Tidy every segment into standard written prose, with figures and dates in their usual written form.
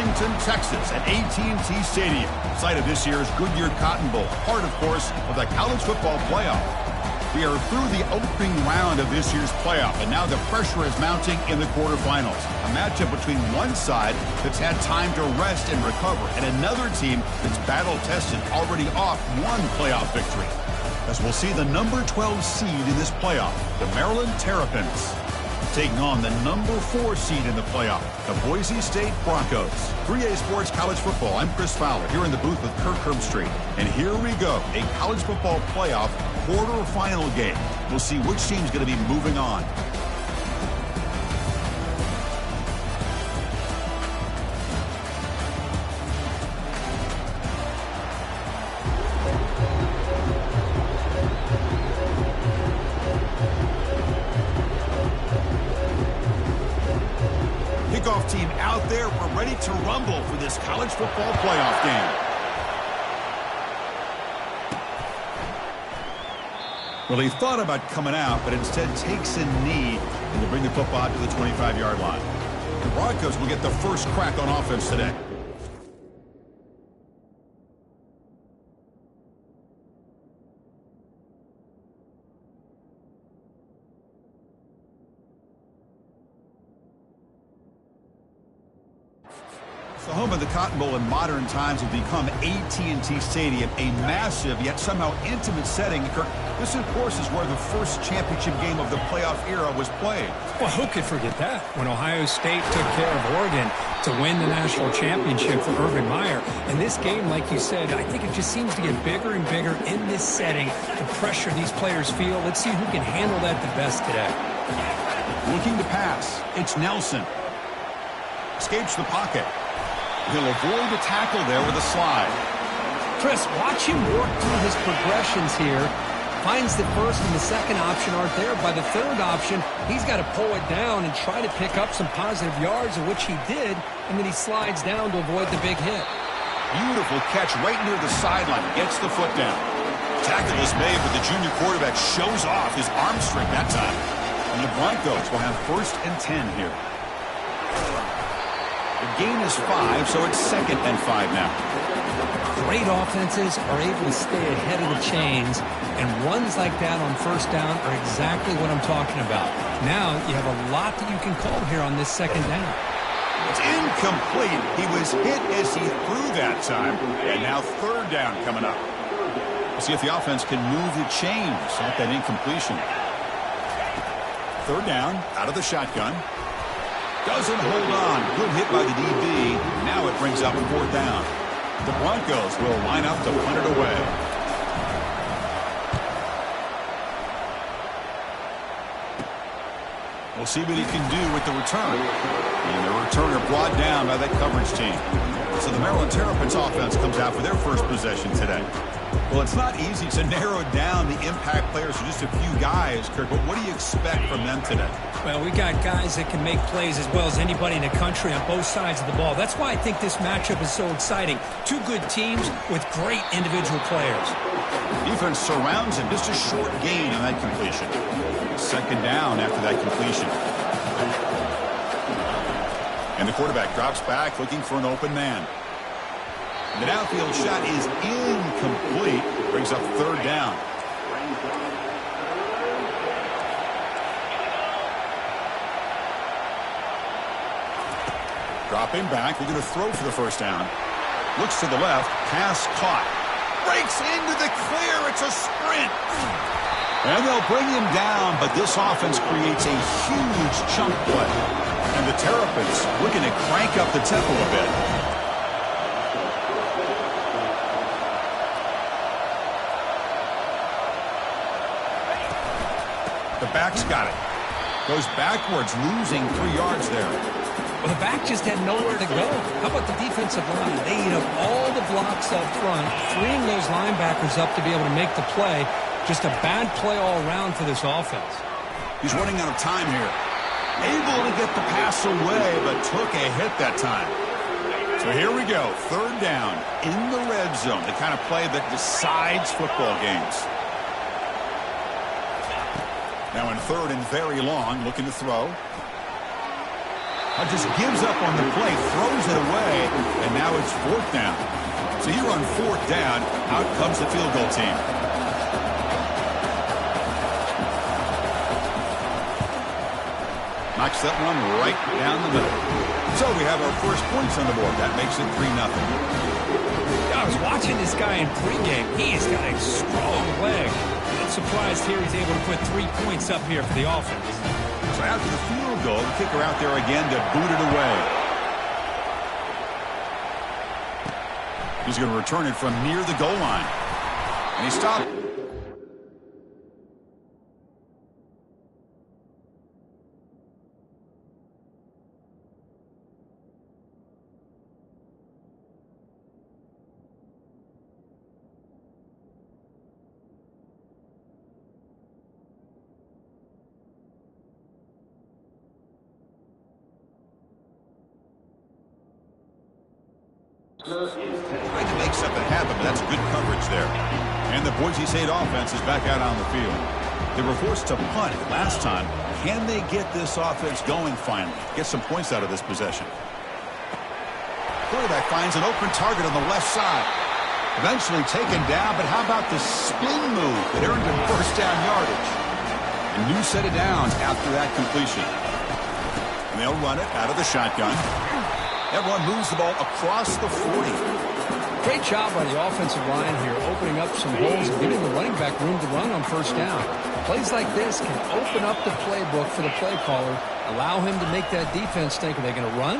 Arlington, Texas at AT&T Stadium, site of this year's Goodyear Cotton Bowl, part, of course, of the college football playoff. We are through the opening round of this year's playoff, and now the pressure is mounting in the quarterfinals. A matchup between one side that's had time to rest and recover, and another team that's battle-tested, already off one playoff victory. As we'll see the number 12 seed in this playoff, the Maryland Terrapins, taking on the number 4 seed in the playoff, the Boise State Broncos. 3A Sports College Football, I'm Chris Fowler, here in the booth with Kirk Herbstreit. And here we go, a college football playoff quarterfinal game. We'll see which team's going to be moving on. Kickoff team out there. We're ready to rumble for this college football playoff game. Well, he thought about coming out, but instead takes a knee and to bring the football out to the 25-yard line. The Broncos will get the first crack on offense today. The home of the Cotton Bowl in modern times has become AT&T Stadium, a massive yet somehow intimate setting. This, of course, is where the first championship game of the playoff era was played. Well, who could forget that? When Ohio State took care of Oregon to win the national championship for Urban Meyer. And this game, like you said, I think it just seems to get bigger and bigger in this setting. The pressure these players feel. Let's see who can handle that the best today. Looking to pass. It's Nelson. Escapes the pocket. He'll avoid the tackle there with a slide. Chris, watch him work through his progressions here. Finds the first and the second option aren't there. By the third option, he's got to pull it down and try to pick up some positive yards, of which he did, and then he slides down to avoid the big hit. Beautiful catch right near the sideline. Gets the foot down. Tackle is made, but the junior quarterback shows off his arm strength that time. And the Broncos will have 1st and 10 here. The gain is 5, so it's 2nd and 5 now. Great offenses are able to stay ahead of the chains, and runs like that on 1st down are exactly what I'm talking about. Now you have a lot that you can call here on this 2nd down. It's incomplete. He was hit as he threw that time, and now 3rd down coming up. We'll see if the offense can move the chains at that incompletion. 3rd down, out of the shotgun. Doesn't hold on. Good hit by the DB. Now it brings up 4th down. The Broncos will line up to punt it away. We'll see what he can do with the return. And the returner brought down by that coverage team. So the Maryland Terrapins offense comes out for their first possession today. Well, it's not easy to narrow down the impact players to just a few guys, Kirk, but what do you expect from them today? Well, we got guys that can make plays as well as anybody in the country on both sides of the ball. That's why I think this matchup is so exciting. Two good teams with great individual players. Defense surrounds him. Just a short gain on that completion. 2nd down after that completion. And the quarterback drops back looking for an open man. The downfield shot is incomplete. Brings up 3rd down. Dropping back, looking to throw for the 1st down. Looks to the left, pass caught. Breaks into the clear, it's a sprint. And they'll bring him down, but this offense creates a huge chunk play. And the Terrapins looking to crank up the tempo a bit. The back's got it. Goes backwards, losing 3 yards there. Well, the back just had nowhere to go. How about the defensive line? They eat up all the blocks up front, freeing those linebackers up to be able to make the play. Just a bad play all around for this offense. He's running out of time here. Able to get the pass away, but took a hit that time. So here we go. 3rd down in the red zone. The kind of play that decides football games. Now in 3rd and very long, looking to throw. Just gives up on the play, throws it away, now it's 4th down. So here on 4th down, out comes the field goal team. Knocks that one right down the middle. So we have our first points on the board. That makes it 3-0. I was watching this guy in pregame. He has got a strong leg. I'm surprised here he's able to put 3 points up here for the offense. So after the field goal, the kicker out there again to boot it away. He's going to return it from near the goal line. And he stopped. Trying to make something happen, but that's good coverage there. And the Boise State offense is back out on the field. They were forced to punt last time. Can they get this offense going finally? Get some points out of this possession. Quarterback finds an open target on the left side. Eventually taken down, but how about the spin move that earned him first down yardage? A new set of downs after that completion. And they'll run it out of the shotgun. Everyone moves the ball across the 40. Great job by the offensive line here, opening up some holes and giving the running back room to run on first down. Plays like this can open up the playbook for the play caller, allow him to make that defense think, are they going to run?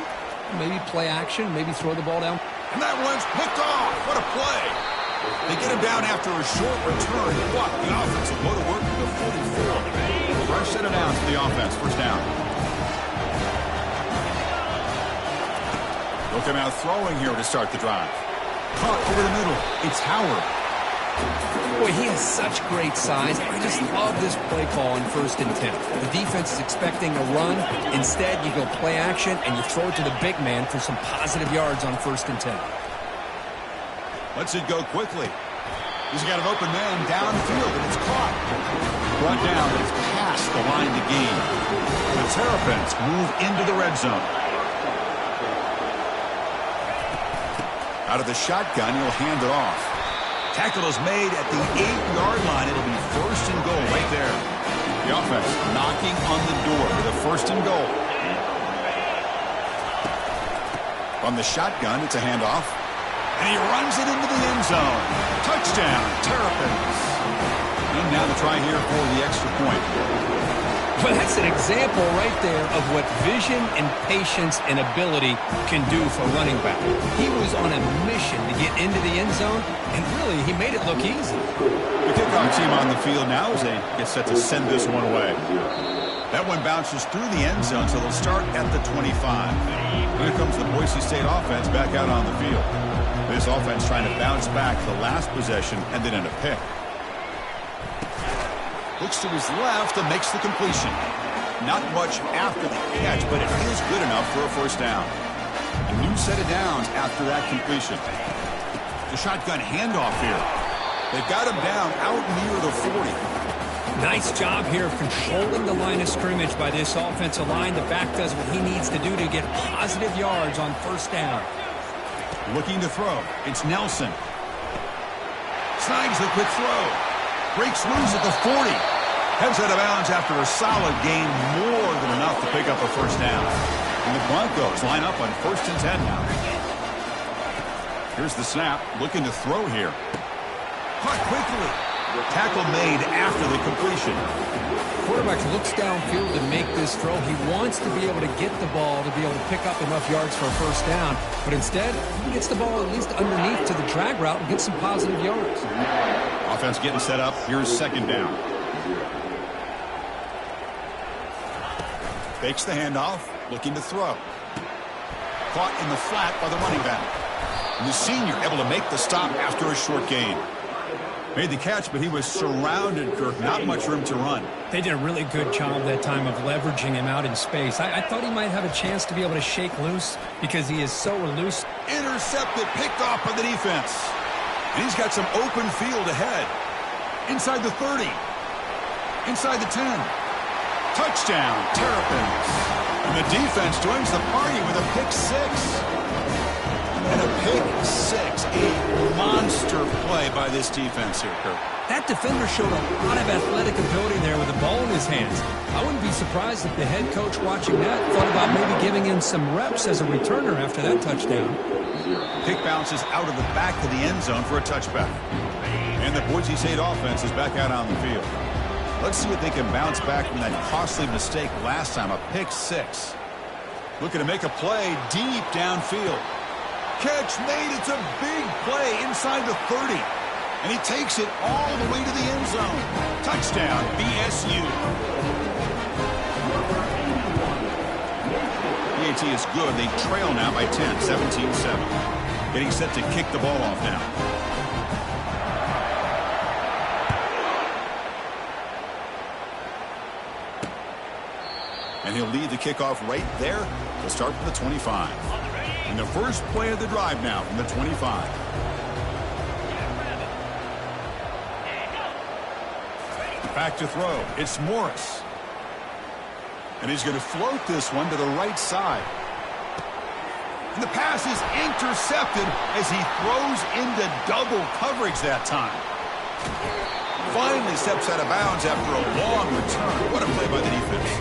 Maybe play action, maybe throw the ball down. And that one's picked off. What a play. They get him down after a short return. What? The offense will go to work at the 44. Fresh set of downs for the offense. First down. They'll come out throwing here to start the drive. Caught over the middle. It's Howard. Boy, he has such great size. I just love this play call on 1st and 10. The defense is expecting a run. Instead, you go play action, and you throw it to the big man for some positive yards on 1st and 10. Lets it go quickly. He's got an open man downfield, and it's caught. Brought down, but it's past the line to gain. The Terrapins move into the red zone. Out of the shotgun, he'll hand it off. Tackle is made at the 8-yard line. It'll be 1st and goal right there. The offense knocking on the door for the 1st and goal. From the shotgun, it's a handoff. And he runs it into the end zone. Touchdown, Terrapins. And now the try here for the extra point. Well, that's an example right there of what vision and patience and ability can do for a running back. He was on a mission to get into the end zone, and really, he made it look easy. The kickoff team on the field now as they get set to send this one away. That one bounces through the end zone, so they'll start at the 25. Here comes the Boise State offense back out on the field. This offense trying to bounce back the last possession and then in a pick. Looks to his left and makes the completion. Not much after the catch, but it is good enough for a first down. A new set of downs after that completion. The shotgun handoff here. They've got him down out near the 40. Nice job here of controlling the line of scrimmage by this offensive line. The back does what he needs to do to get positive yards on first down. Looking to throw. It's Nelson. Snags the quick throw. Breaks loose at the 40. Heads out of bounds after a solid gain, more than enough to pick up a first down. And the Broncos line up on 1st and 10 now. Here's the snap. Looking to throw here. Caught quickly. Tackle made after the completion. Quarterback looks downfield to make this throw. He wants to be able to get the ball to be able to pick up enough yards for a first down. But instead, he gets the ball at least underneath to the drag route and gets some positive yards. Offense getting set up. Here's 2nd down. Fakes the handoff. Looking to throw. Caught in the flat by the running back. And the senior able to make the stop after a short gain. Made the catch, but he was surrounded, Kirk. Not much room to run. They did a really good job that time of leveraging him out in space. I thought he might have a chance to be able to shake loose because he is so loose. Intercepted, picked off by the defense. And he's got some open field ahead. Inside the 30. Inside the 10. Touchdown, Terrapins. And the defense joins the party with a pick 6. And a play by this defense here, Kirk. That defender showed a lot of athletic ability there with the ball in his hands. I wouldn't be surprised if the head coach watching that thought about maybe giving him some reps as a returner after that touchdown. Kick bounces out of the back of the end zone for a touchback. And the Boise State offense is back out on the field. Let's see if they can bounce back from that costly mistake last time, a pick six. Looking to make a play deep downfield. Catch made. It's a big play inside the 30. And he takes it all the way to the end zone. Touchdown, BSU. PAT is good. They trail now by 10, 17-7. Getting set to kick the ball off now. And he'll lead the kickoff right there to start from the 25. And the first play of the drive now from the 25. Back to throw. It's Morris. And he's going to float this one to the right side. And the pass is intercepted as he throws into double coverage that time. Finally steps out of bounds after a long return. What a play by the defense.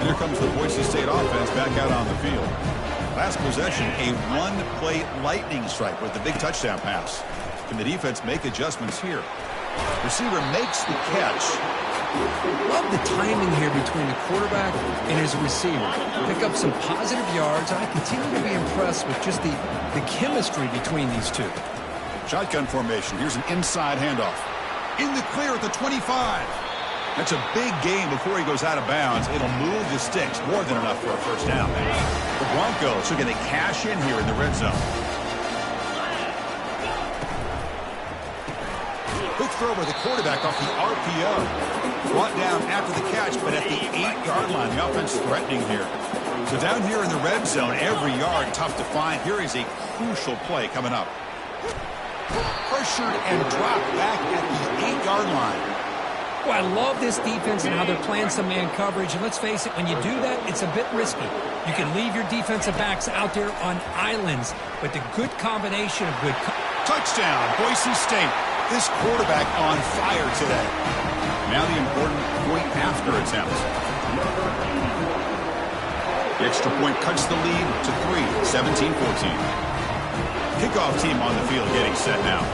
And here comes the Boise State offense back out on the field. Last possession, a one-play lightning strike with the big touchdown pass. Can the defense make adjustments here? Receiver makes the catch. Love the timing here between the quarterback and his receiver. Pick up some positive yards, and I continue to be impressed with just the chemistry between these two. Shotgun formation. Here's an inside handoff. In the clear at the 25. That's a big gain before he goes out of bounds. It'll move the sticks. More than enough for a first down. The Broncos are going to cash in here in the red zone. Quick throw by the quarterback off the RPO. Brought down after the catch, but at the 8-yard line. The offense threatening here. So down here in the red zone, every yard tough to find. Here is a crucial play coming up. Pressured and dropped back at the 8-yard line. Well, I love this defense and how they're playing some man coverage. And let's face it, when you do that, it's a bit risky. You can leave your defensive backs out there on islands, but the good combination of good... Touchdown, Boise State. This quarterback on fire today. Now the important point after attempt. The extra point cuts the lead to 3, 17-14. Kickoff team on the field getting set now.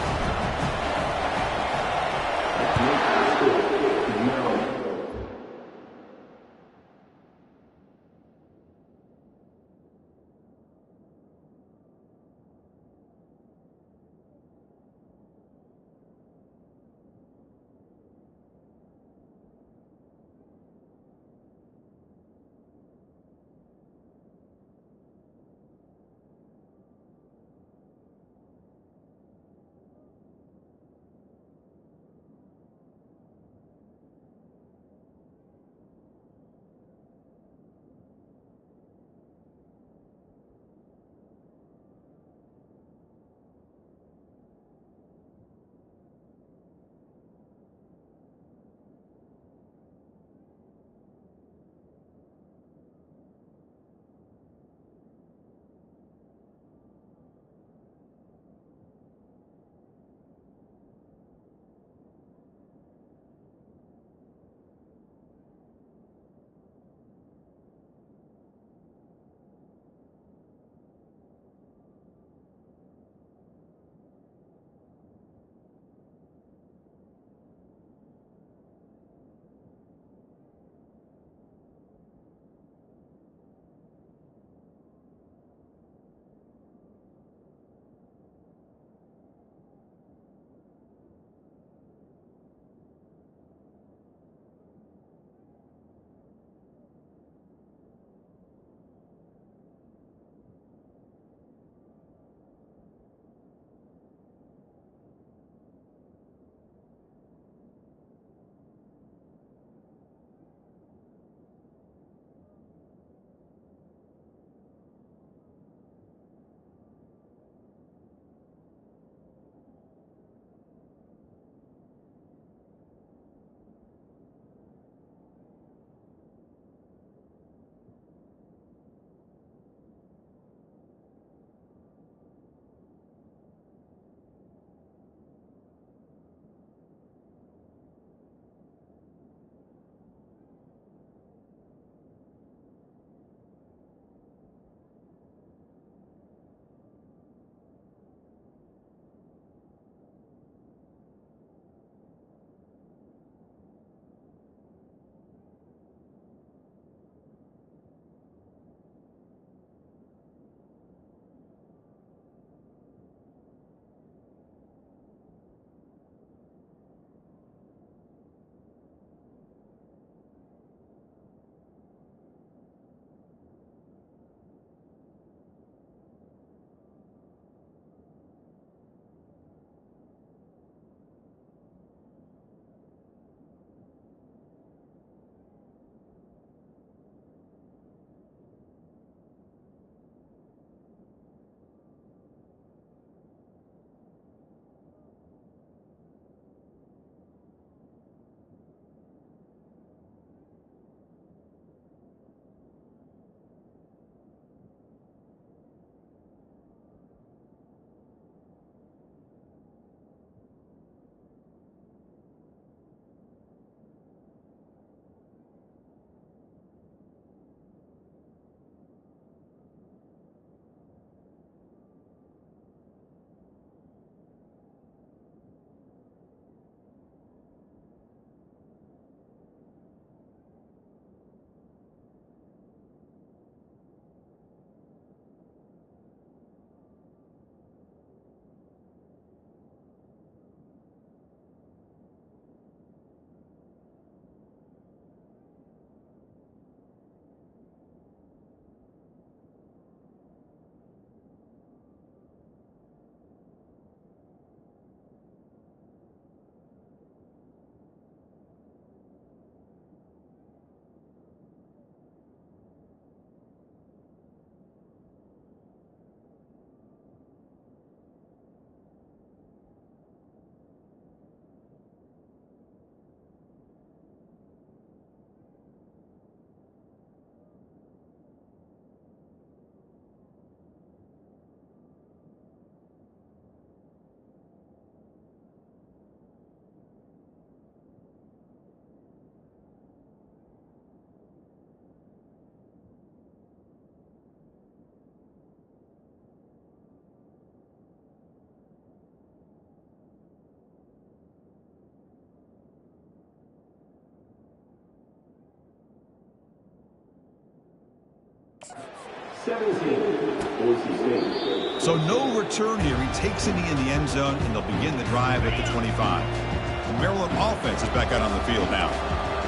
So no return here. He takes it in the end zone, and they'll begin the drive at the 25. The Maryland offense is back out on the field now.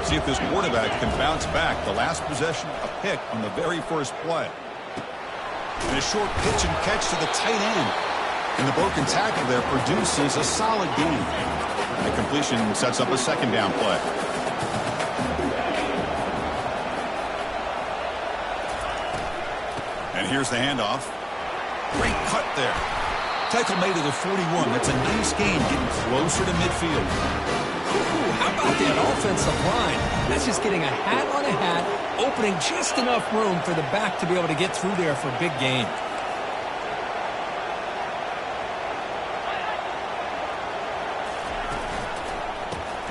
See if this quarterback can bounce back. The last possession, a pick on the very first play. And a short pitch and catch to the tight end. And the broken tackle there produces a solid gain. And the completion sets up a second down play. And here's the handoff. Great cut there. Tackle made to the 41. That's a nice gain, getting closer to midfield. Ooh, how about that offensive line? That's just getting a hat on a hat, opening just enough room for the back to be able to get through there for a big gain.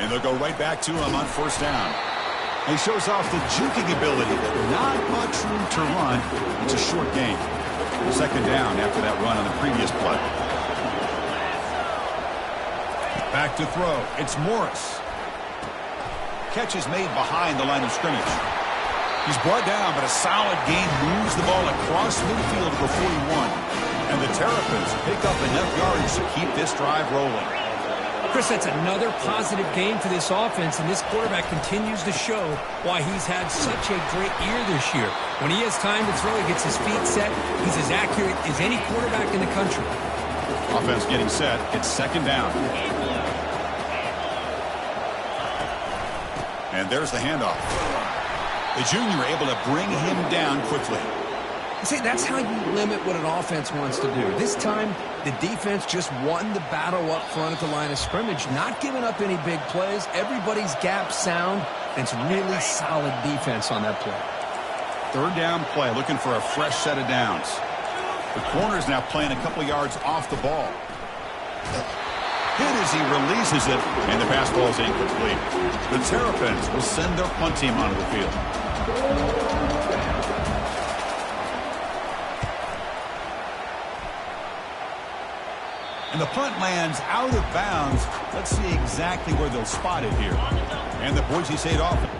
And they'll go right back to him on first down. He shows off the juking ability. Not much room to run. It's a short gain. Second down after that run on the previous play. Back to throw. It's Morris. Catch is made behind the line of scrimmage. He's brought down, but a solid gain moves the ball across midfield to the 41. And the Terrapins pick up enough yards to keep this drive rolling. Chris, that's another positive game for this offense, and this quarterback continues to show why he's had such a great year this year. When he has time to throw, he gets his feet set. He's as accurate as any quarterback in the country. Offense getting set. It's second down. And there's the handoff. The junior able to bring him down quickly. See, that's how you limit what an offense wants to do. This time, the defense just won the battle up front at the line of scrimmage, not giving up any big plays. Everybody's gap sound, and it's really solid defense on that play. Third down play, looking for a fresh set of downs. The corner's now playing a couple yards off the ball. Hit as he releases it, and the pass ball is incomplete. The Terrapins will send their punt team onto the field. And the punt lands out of bounds. Let's see exactly where they'll spot it here. And the Boise State offense.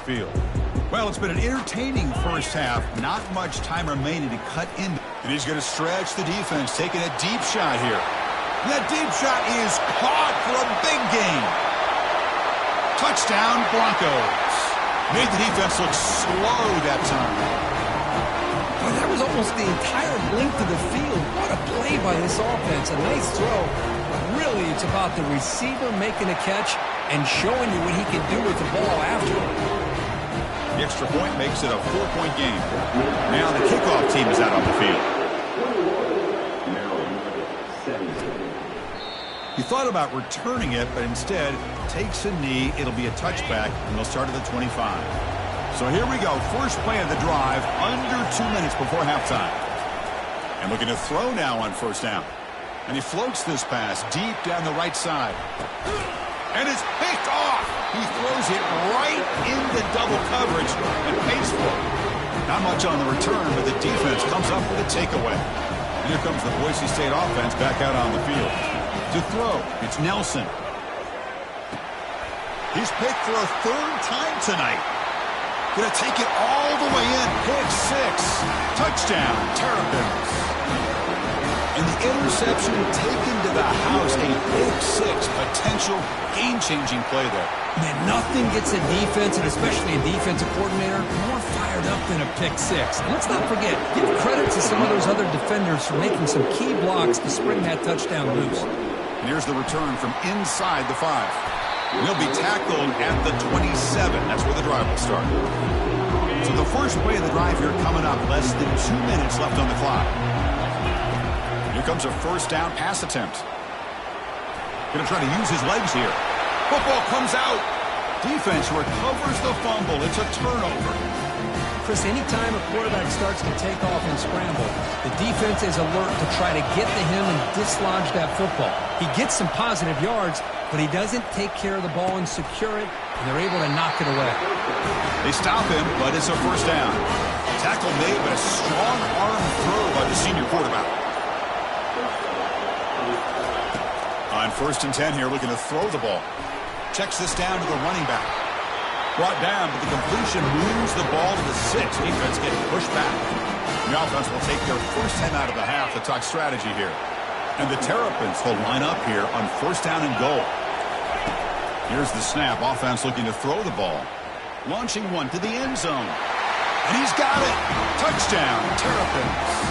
Field. Well, it's been an entertaining first half. Not much time remaining to cut in. And he's going to stretch the defense, taking a deep shot here. And that deep shot is caught for a big gain. Touchdown, Broncos. Made the defense look slow that time. Well, that was almost the entire length of the field. What a play by this offense. A nice throw. But really, it's about the receiver making a catch and showing you what he can do with the ball after. The extra point makes it a 4-point game. Now the kickoff team is out on the field. He thought about returning it, but instead takes a knee. It'll be a touchback, and they'll start at the 25. So here we go. First play of the drive, under 2 minutes before halftime. And looking to throw now on first down. And he floats this pass deep down the right side. And it's picked off. He throws it right into double coverage and pays for it. Not much on the return, but the defense comes up with a takeaway. And here comes the Boise State offense back out on the field. To throw, it's Nelson. He's picked for a third time tonight. Going to take it all the way in. Pick six. Touchdown, Terrapins. And the interception taken to the house. A pick six. Potential game-changing play there. Man, nothing gets a defense, and especially a defensive coordinator, more fired up than a pick six. And let's not forget, give credit to some of those other defenders for making some key blocks to spring that touchdown loose. And here's the return from inside the 5. He'll be tackled at the 27. That's where the drive will start. So the first play of the drive here coming up. Less than 2 minutes left on the clock. Here comes a first down pass attempt. Going to try to use his legs here. Football comes out. Defense recovers the fumble. It's a turnover. Chris, anytime a quarterback starts to take off and scramble, the defense is alert to try to get to him and dislodge that football. He gets some positive yards, but he doesn't take care of the ball and secure it, and they're able to knock it away. They stop him, but it's a first down. Tackle made, but a strong arm throw by the senior quarterback. On 1st and 10 here, looking to throw the ball. Checks this down to the running back. Brought down, but the completion moves the ball to the 6. Defense getting pushed back. The offense will take their first 10 out of the half to talk strategy here. And the Terrapins will line up here on 1st down and goal. Here's the snap. Offense looking to throw the ball. Launching one to the end zone. And he's got it. Touchdown, Terrapins.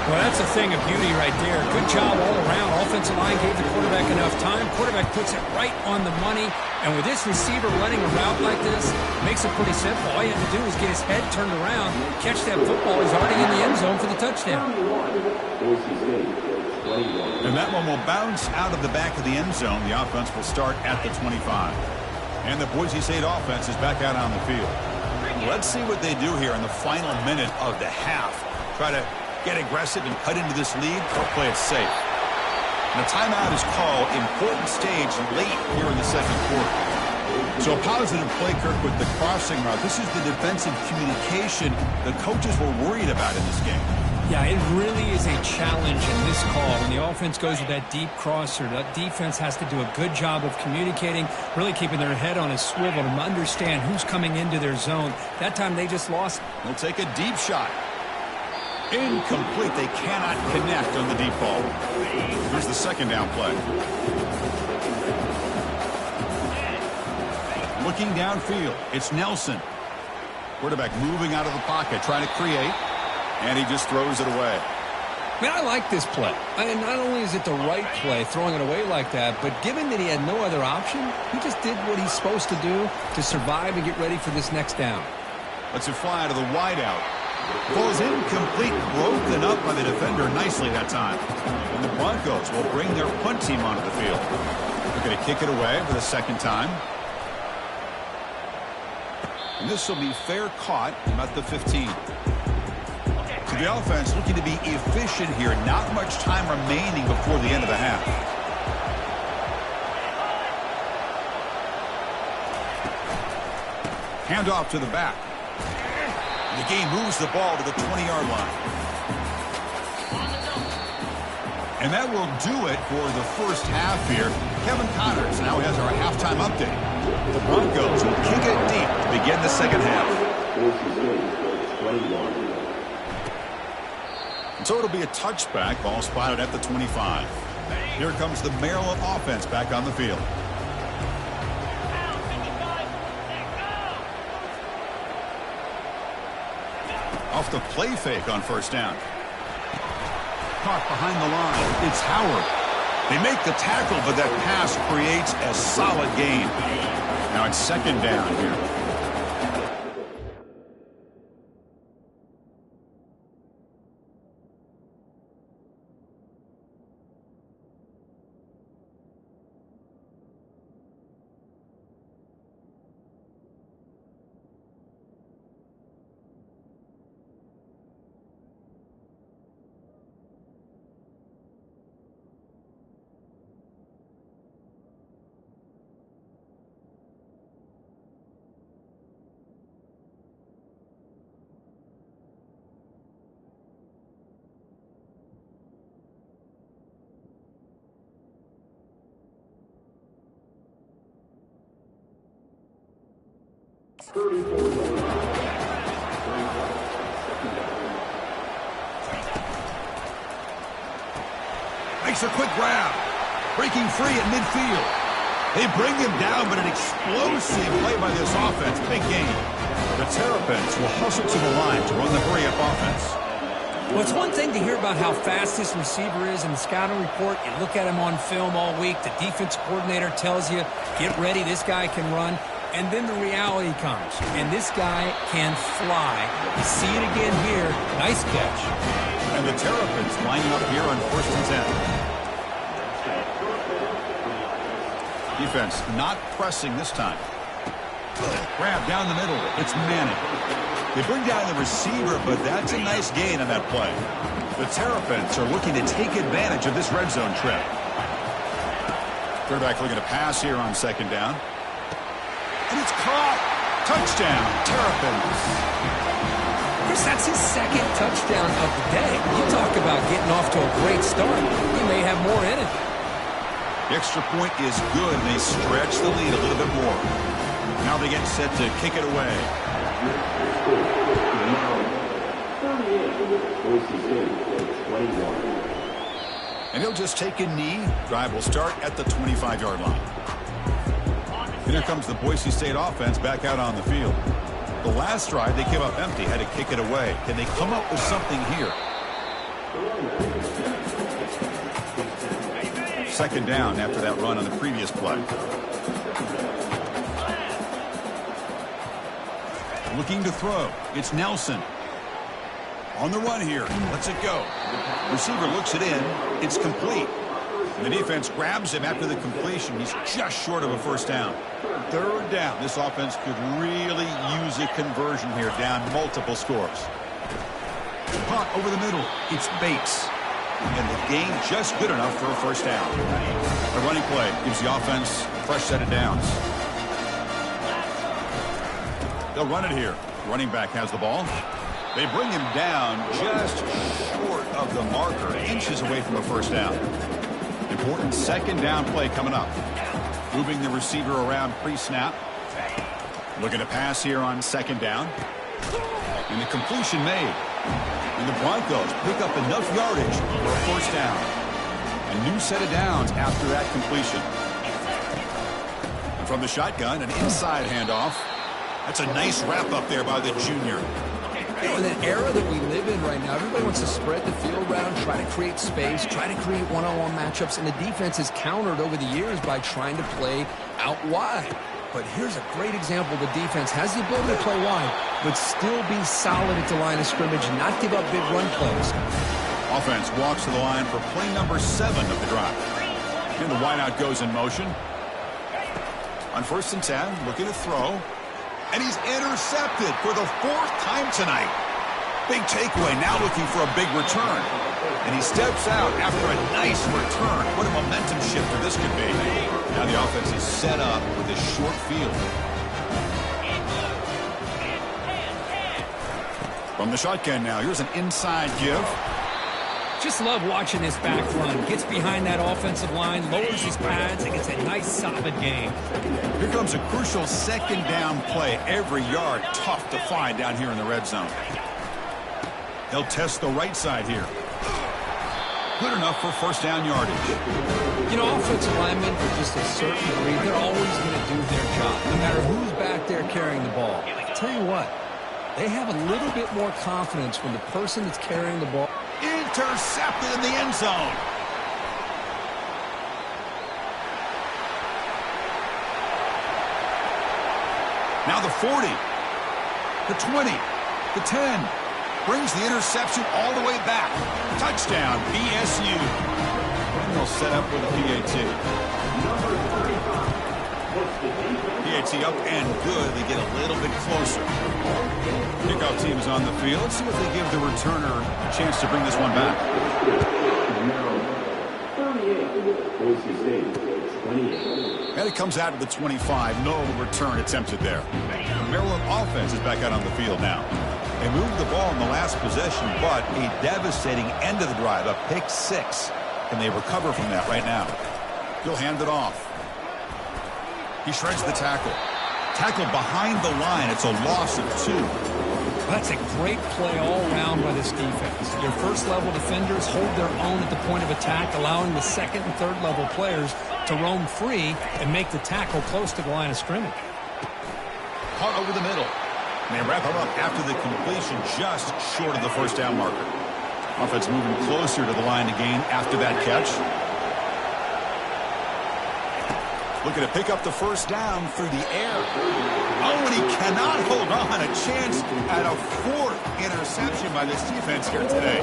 Well, that's a thing of beauty right there. Good job all around. Offensive line gave the quarterback enough time. Quarterback puts it right on the money. And with this receiver running a route like this, makes it pretty simple. All you have to do is get his head turned around, catch that football. He's already in the end zone for the touchdown. And that one will bounce out of the back of the end zone. The offense will start at the 25. And the Boise State offense is back out on the field. Let's see what they do here in the final minute of the half. Try to get aggressive and cut into this lead, or play it safe. And a timeout is called. Important stage late here in the second quarter. So a positive play, Kirk, with the crossing route. This is the defensive communication the coaches were worried about in this game. Yeah, it really is a challenge in this call. When the offense goes with that deep crosser, that defense has to do a good job of communicating, really keeping their head on a swivel to understand who's coming into their zone. That time they just lost. They'll take a deep shot. Incomplete. They cannot connect on the deep ball. Here's the second down play. Looking downfield, it's Nelson. Quarterback moving out of the pocket, trying to create, and he just throws it away. Man, I like this play. Not only is it the right play, throwing it away like that, but given that he had no other option, he just did what he's supposed to do to survive and get ready for this next down. Lets it fly to the wideout. Falls incomplete, broken up by the defender nicely that time. And the Broncos will bring their punt team onto the field. They're going to kick it away for the second time. And this will be fair caught about the 15. So the offense looking to be efficient here. Not much time remaining before the end of the half. Handoff to the back. The game moves the ball to the 20-yard line. And that will do it for the first half here. Kevin Connors now has our halftime update. The Broncos will kick it deep to begin the second half. And so it'll be a touchback, ball spotted at the 25. Here comes the Maryland offense back on the field. off the play fake on first down. Caught behind the line. It's Howard. They make the tackle, but that pass creates a solid gain. Now it's second down here. Makes a quick grab. Breaking free at midfield. They bring him down, but an explosive play by this offense. Big game. The Terrapins will hustle to the line to run the hurry-up offense. Well, it's one thing to hear about how fast this receiver is in the scouting report. You look at him on film all week. The defense coordinator tells you, get ready, this guy can run. And then the reality comes, and this guy can fly. You see it again here. Nice catch. And the Terrapins lining up here on 1st and 10. Defense not pressing this time. Grab down the middle. It's Manning. They bring down the receiver, but that's a nice gain on that play. The Terrapins are looking to take advantage of this red zone trip. Quarterback looking to pass here on second down. And it's caught. Touchdown, Terrapins. Chris, that's his second touchdown of the day. You talk about getting off to a great start. He may have more in it. The extra point is good, and they stretch the lead a little bit more. Now they get set to kick it away. And he'll just take a knee. Drive will start at the 25-yard line. And here comes the Boise State offense back out on the field. The last drive, they came up empty, had to kick it away. Can they come up with something here? Second down after that run on the previous play. Looking to throw. It's Nelson. On the run here. Lets it go. Receiver looks it in. It's complete. And the defense grabs him after the completion. He's just short of a first down. Third down. This offense could really use a conversion here, down multiple scores. Caught over the middle. It's Bates. And the gain just good enough for a first down. The running play gives the offense a fresh set of downs. They'll run it here. Running back has the ball. They bring him down just short of the marker, inches away from a first down. Important second down play coming up. Moving the receiver around pre-snap. Looking to pass here on second down. And the completion made. And the Broncos pick up enough yardage for a first down. A new set of downs after that completion. And from the shotgun, an inside handoff. That's a nice wrap up there by the junior. You know, in an era that we live in right now, everybody wants to spread the field around, try to create space, try to create one-on-one matchups, and the defense has countered over the years by trying to play out wide. But here's a great example. The defense has the ability to play wide, but still be solid at the line of scrimmage, not give up big run plays. Offense walks to the line for play number 7 of the drive. And the wideout goes in motion. On 1st and 10, looking to throw. And he's intercepted for the 4th time tonight. Big takeaway, now looking for a big return. And he steps out after a nice return. What a momentum shifter this could be. Now the offense is set up with a short field. From the shotgun now, here's an inside give. Just love watching this back run. Gets behind that offensive line, lowers his pads, and gets a nice, solid gain. Here comes a crucial second down play. Every yard tough to find down here in the red zone. They'll test the right side here. Good enough for first down yardage. You know, offensive linemen, for just a certain degree, they're always going to do their job, no matter who's back there carrying the ball. I'll tell you what, They have a little bit more confidence when the person that's carrying the ball. Intercepted in the end zone. Now the 40, the 20, the 10. Brings the interception all the way back. Touchdown, BSU. And they'll set up with a PAT. PAT up and good. They get a little bit closer. Kickoff team is on the field. Let's see if they give the returner a chance to bring this one back. And it comes out of the 25. No return attempted there. The Maryland offense is back out on the field now. They moved the ball in the last possession, but a devastating end of the drive, a pick 6. Can they recover from that right now? He'll hand it off. He shreds the tackle. Tackle behind the line. It's a loss of 2. That's a great play all around by this defense. Your first-level defenders hold their own at the point of attack, allowing the second and third-level players to roam free and make the tackle close to the line of scrimmage. Caught over the middle. And they wrap him up after the completion, just short of the first down marker. Offense moving closer to the line to gain after that catch. Looking to pick up the first down through the air. Oh, and he cannot hold on. A chance at a 4th interception by this defense here today.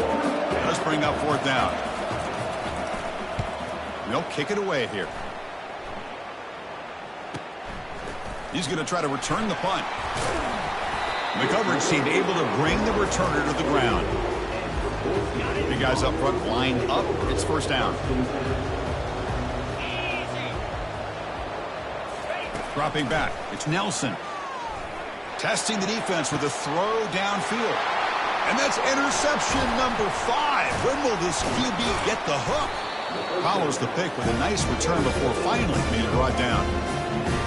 Let's bring up 4th down. They'll kick it away here. He's going to try to return the punt. The coverage team able to bring the returner to the ground. The guys up front lined up. It's first down. Dropping back. It's Nelson. Testing the defense with a throw downfield. And that's interception number 5. When will this QB get the hook? Follows the pick with a nice return before finally being brought down.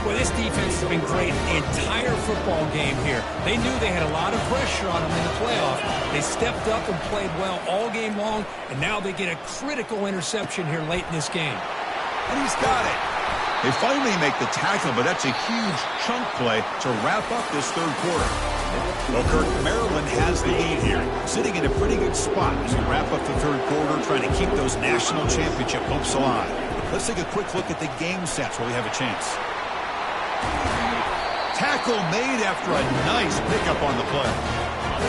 Well, this defense has been great the entire football game here. They knew they had a lot of pressure on them in the playoff. They stepped up and played well all game long, and now they get a critical interception here late in this game. And he's got it. They finally make the tackle, but that's a huge chunk play to wrap up this third quarter. Well, Kirk, Maryland has the lead here, sitting in a pretty good spot as we wrap up the third quarter, trying to keep those national championship hopes alive. Let's take a quick look at the game sets where we have a chance. Tackle made after a nice pickup on the play.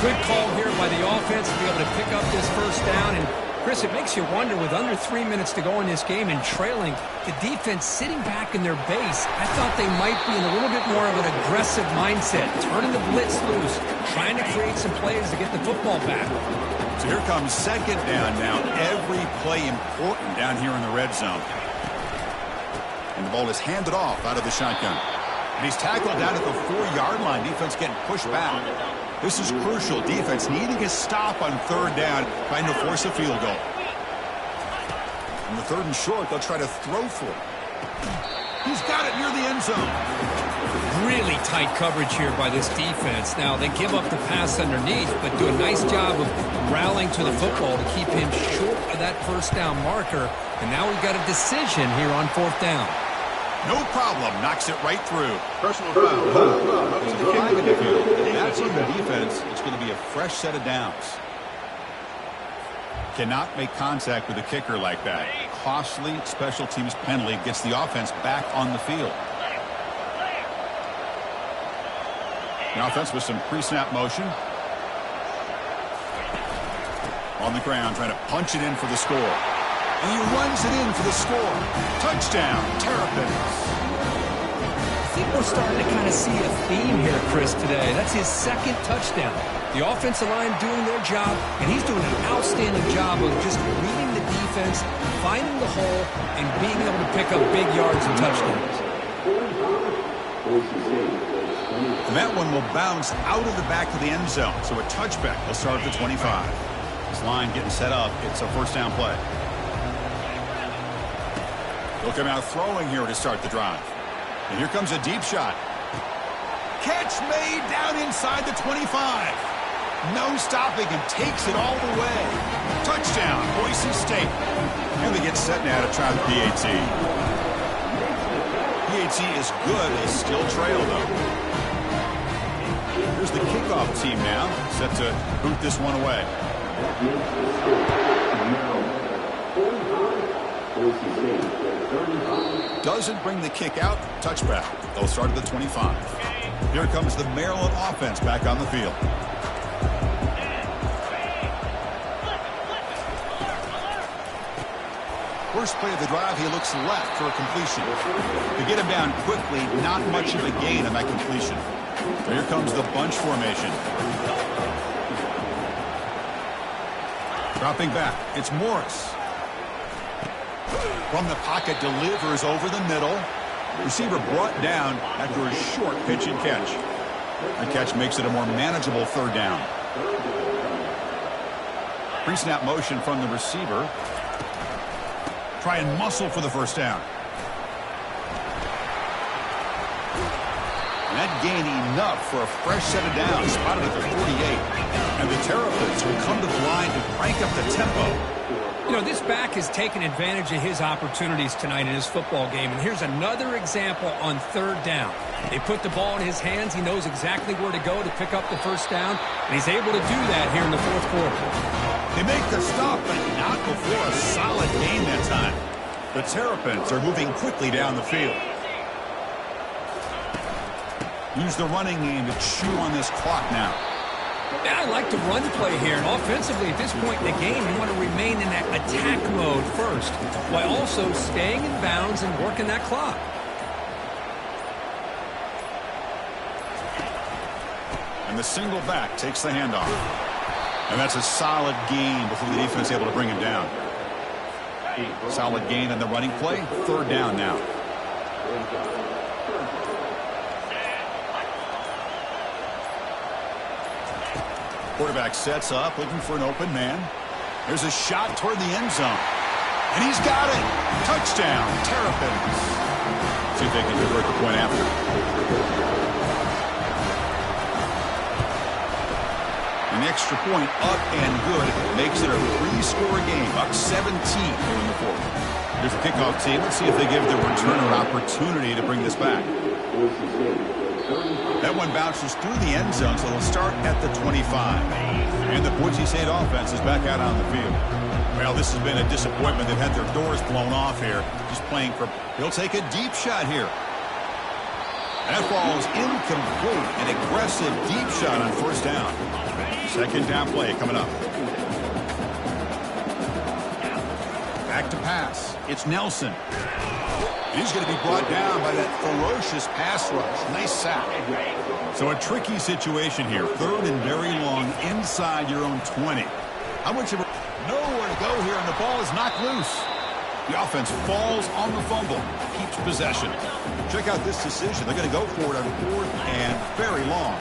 Good call here by the offense to be able to pick up this first down. And, Chris, it makes you wonder, with under 3 minutes to go in this game and trailing, the defense sitting back in their base, I thought they might be in a little bit more of an aggressive mindset, turning the blitz loose, trying to create some plays to get the football back. So here comes second down now. Every play important down here in the red zone. And the ball is handed off out of the shotgun. And he's tackled down at the 4-yard line. Defense getting pushed back. This is crucial. Defense needing a stop on third down, trying to force a field goal. On the 3rd and short, they'll try to throw for it. He's got it near the end zone. Really tight coverage here by this defense. Now, they give up the pass underneath, but do a nice job of rallying to the football to keep him short of that first down marker. And now we've got a decision here on 4th down. No problem. Knocks it right through. Personal foul. That's on the defense. It's going to be a fresh set of downs. Cannot make contact with a kicker like that. Costly special teams penalty gets the offense back on the field. The offense with some pre-snap motion. On the ground, trying to punch it in for the score. And he runs it in for the score. Touchdown, Terrapins. I think we're starting to kind of see a theme here, Chris, today. That's his 2nd touchdown. The offensive line doing their job, and he's doing an outstanding job of just reading the defense, finding the hole, and being able to pick up big yards and touchdowns. And that one will bounce out of the back of the end zone. So a touchback will start at the 25. This line getting set up. It's a first down play. They'll come out throwing here to start the drive. And here comes a deep shot. Catch made down inside the 25. No stopping him. Takes it all the way. Touchdown, Boise State. And they get set now to try the PAT. PAT is good. They still trail, though. Here's the kickoff team now, set to boot this one away. Doesn't bring the kick out. Touchback. They'll start at the 25. Here comes the Maryland offense back on the field. First play of the drive, he looks left for a completion. To get him down quickly, not much of a gain on that completion. So here comes the bunch formation. Dropping back, it's Morris. From the pocket, delivers over the middle. Receiver brought down after a short pitch and catch. The catch makes it a more manageable third down. Pre-snap motion from the receiver. Try and muscle for the first down. And that gained enough for a fresh set of downs, spotted at the 48. And the Terrapins will come to the line to crank up the tempo. You know, this back has taken advantage of his opportunities tonight in his football game. And here's another example on third down. They put the ball in his hands. He knows exactly where to go to pick up the first down. And he's able to do that here in the fourth quarter. They make the stop, but not before a solid gain that time. The Terrapins are moving quickly down the field. Use the running game to chew on this clock now. Yeah, I like the run play here. And offensively, at this point in the game, you want to remain in that attack mode first, while also staying in bounds and working that clock. And the single back takes the handoff. And that's a solid gain before the defense is able to bring him down. Solid gain on the running play. Third down now. Quarterback sets up, looking for an open man. There's a shot toward the end zone. And he's got it. Touchdown, Terrapins. See if they can convert the point after. An extra point up and good makes it a three-score game, up 17 in the fourth. Here's the kickoff team. Let's see if they give the returner opportunity to bring this back. That one bounces through the end zone, so they'll start at the 25. And the Boise State offense is back out on the field. Well, this has been a disappointment. They've had their doors blown off here. Just playing for... He'll take a deep shot here. That ball's incomplete. An aggressive deep shot on first down. Second down play coming up. Back to pass. It's Nelson. He's going to be brought down by that ferocious pass rush. Nice sack. So a tricky situation here. Third and very long inside your own 20. How much of a... Nowhere to go here, and the ball is knocked loose. The offense falls on the fumble. Keeps possession. Check out this decision. They're going to go for it on fourth and very long.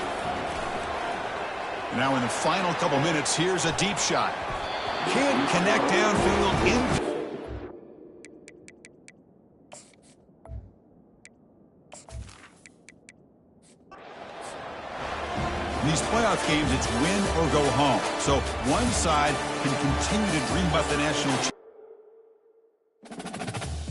Now in the final couple minutes, here's a deep shot. Can't connect downfield in... In these playoff games, it's win or go home. So one side can continue to dream about the national championship.